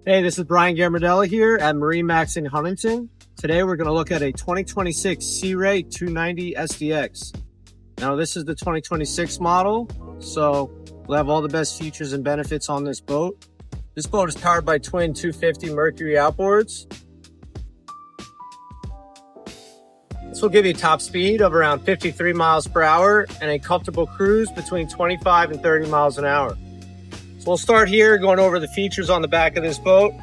Hey, this is Brian Gamardella here at MarineMax Huntington. Today we're going to look at a 2026 Sea Ray 290 SDX. Now this is the 2026 model, so we'll have all the best features and benefits on this boat. This boat is powered by twin 250 Mercury outboards. This will give you a top speed of around 53 miles per hour and a comfortable cruise between 25 and 30 miles an hour. So we'll start here going over the features on the back of this boat.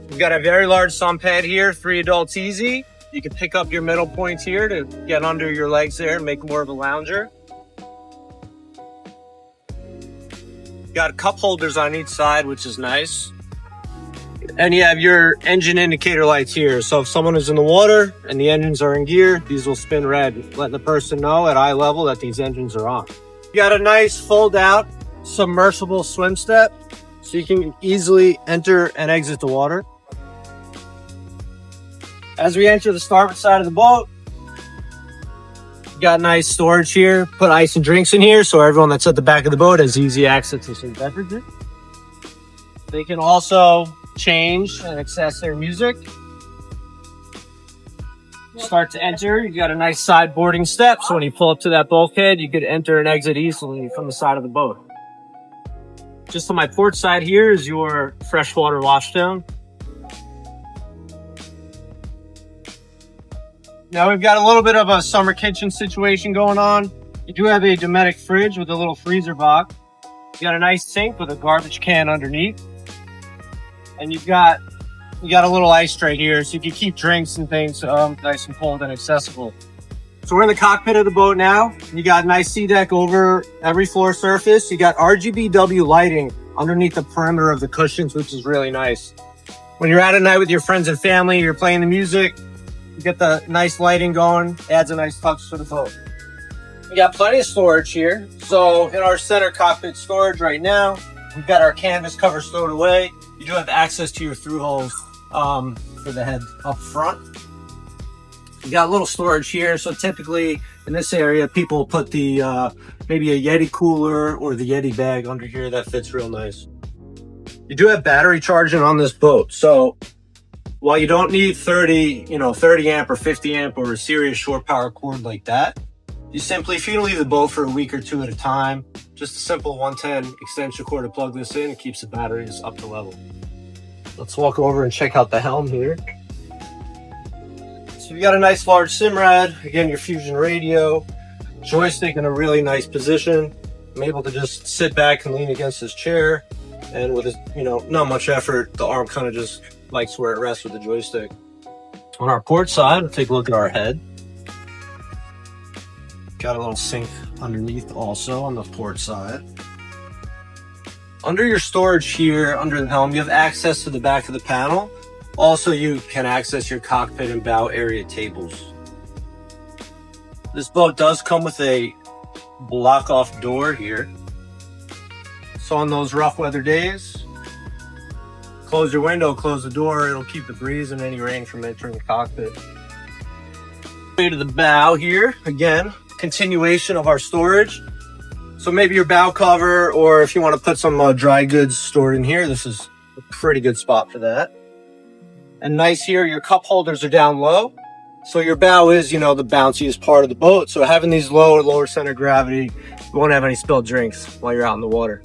We've got a very large sun pad here, 3 adults easy. You can pick up your middle points here to get under your legs there and make more of a lounger. Got cup holders on each side, which is nice. And you have your engine indicator lights here. So if someone is in the water and the engines are in gear, these will spin red, letting the person know at eye level that these engines are on. You got a nice fold out submersible swim step, so you can easily enter and exit the water. As we enter the starboard side of the boat, you got nice storage here. Put ice and drinks in here so everyone that's at the back of the boat has easy access to some beverages. They can also change and access their music. Start to enter, you got a nice side boarding step, so when you pull up to that bulkhead, you could enter and exit easily from the side of the boat. Just on my port side here is your freshwater washdown. Now we've got a little bit of a summer kitchen situation going on. You do have a Dometic fridge with a little freezer box. You got a nice sink with a garbage can underneath. And you got a little ice tray here so you can keep drinks and things nice and cold and accessible. So we're in the cockpit of the boat now. You got a nice sea deck over every floor surface. You got RGBW lighting underneath the perimeter of the cushions, which is really nice. When you're out at night with your friends and family, you're playing the music, you get the nice lighting going, adds a nice touch to the boat. We got plenty of storage here. So in our center cockpit storage right now, we've got our canvas cover stowed away. You do have access to your through holes for the head up front. You got a little storage here, so typically in this area people will put the maybe a Yeti cooler or the Yeti bag under here. That fits real nice. You do have battery charging on this boat, so while you don't need 30 amp or 50 amp or a serious short power cord like that, you simply, if you can leave the boat for a week or two at a time, just a simple 110 extension cord to plug this in, it keeps the batteries up to level. Let's walk over and check out the helm here. So you got a nice large Simrad, again your Fusion radio, joystick in a really nice position. I'm able to just sit back and lean against this chair, and with not much effort, the arm kind of just likes where it rests with the joystick. On our port side, we'll take a look at our head. Got a little sink underneath also on the port side. Under your storage here, under the helm, you have access to the back of the panel. Also, you can access your cockpit and bow area tables. This boat does come with a block-off door here. So on those rough weather days, close your window, close the door. It'll keep the breeze and any rain from entering the cockpit. Way to the bow here. Again, continuation of our storage. So maybe your bow cover, or if you want to put some dry goods stored in here, this is a pretty good spot for that. And nice here, your cup holders are down low. So your bow is, the bounciest part of the boat. So having these lower center of gravity, you won't have any spilled drinks while you're out in the water.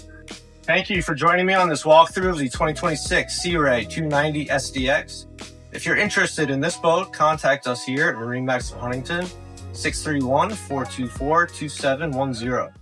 Thank you for joining me on this walkthrough of the 2026 Sea Ray 290 SDX. If you're interested in this boat, contact us here at MarineMax Huntington, 631-424-2710.